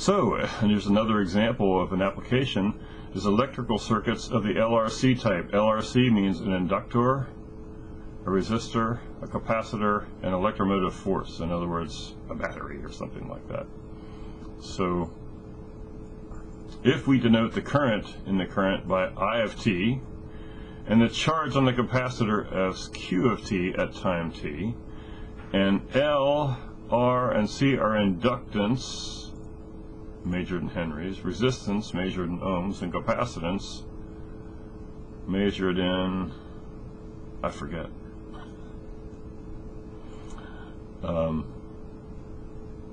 So, and here's another example of an application, is electrical circuits of the LRC type. LRC means an inductor, a resistor, a capacitor, and electromotive force. In other words, a battery or something like that. So, if we denote the current in the current by I of t, and the charge on the capacitor as Q of t at time t, and L, R, and C are inductance, measured in henries, resistance measured in ohms, and capacitance measured in, I forget,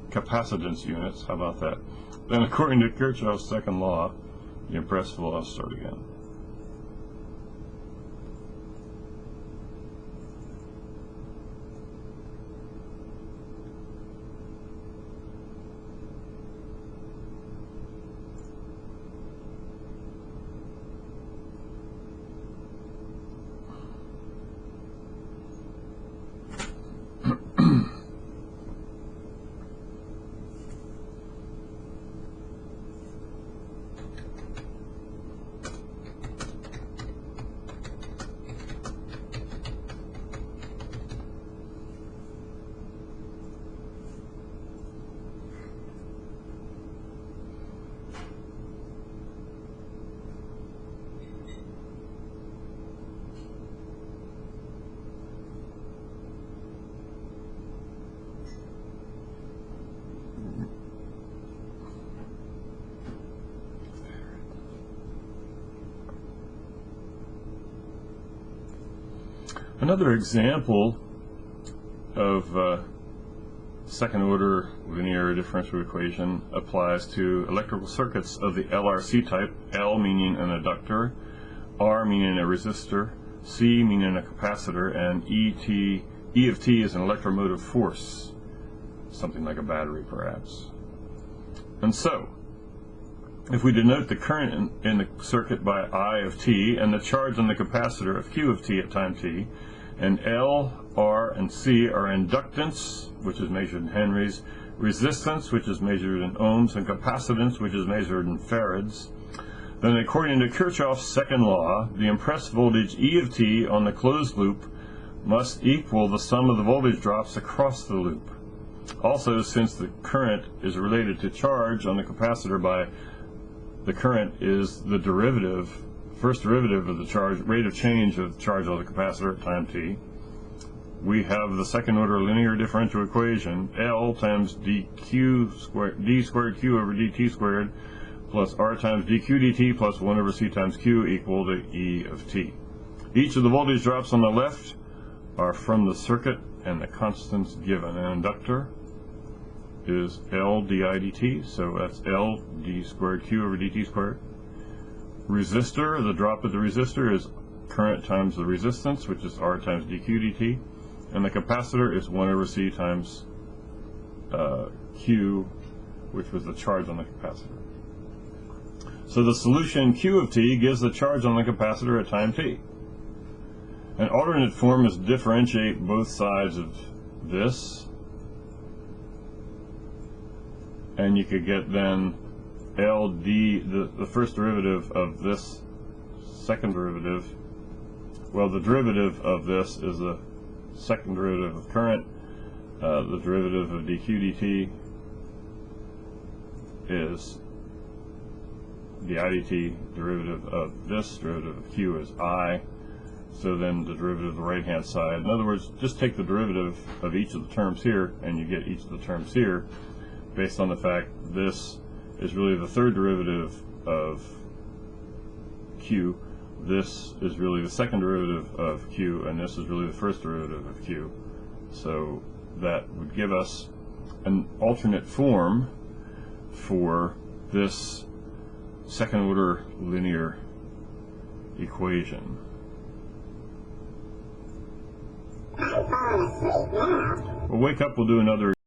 capacitance units. How about that? Then according to Kirchhoff's second law, the impressed will start again. Another example of second order linear differential equation applies to electrical circuits of the LRC type, L meaning an inductor, R meaning a resistor, C meaning a capacitor, and E of t is an electromotive force, something like a battery perhaps. And so, if we denote the current in the circuit by I of t and the charge on the capacitor of Q of t at time t, and L, R, and C are inductance, which is measured in henries, resistance, which is measured in ohms, and capacitance, which is measured in farads, then according to Kirchhoff's second law, the impressed voltage E of t on the closed loop must equal the sum of the voltage drops across the loop. Also, since the current is related to charge on the capacitor by the current is the derivative, first derivative of the charge, rate of change of the charge on the capacitor at time t, we have the second order linear differential equation, L times d squared Q over dt squared plus R times dq dt plus 1 over C times Q equal to E of t. Each of the voltage drops on the left are from the circuit and the constants given. An inductor is L di dt, so that's L d squared Q over dt squared. Resistor, the drop of the resistor is current times the resistance, which is R times dq dt, and the capacitor is 1 over C times Q, which was the charge on the capacitor. So the solution Q of t gives the charge on the capacitor at time t. An alternate form is differentiate both sides of this, and you could get then LD, the first derivative of this second derivative. Well, the derivative of this is the second derivative of current. The derivative of dq dt is the idt. Derivative of this derivative of q is I. So then the derivative of the right hand side. In other words, just take the derivative of each of the terms here and you get each of the terms here based on the fact this is really the third derivative of q, this is really the second derivative of q, and this is really the first derivative of q. So that would give us an alternate form for this second order linear equation. We'll wake up, we'll do another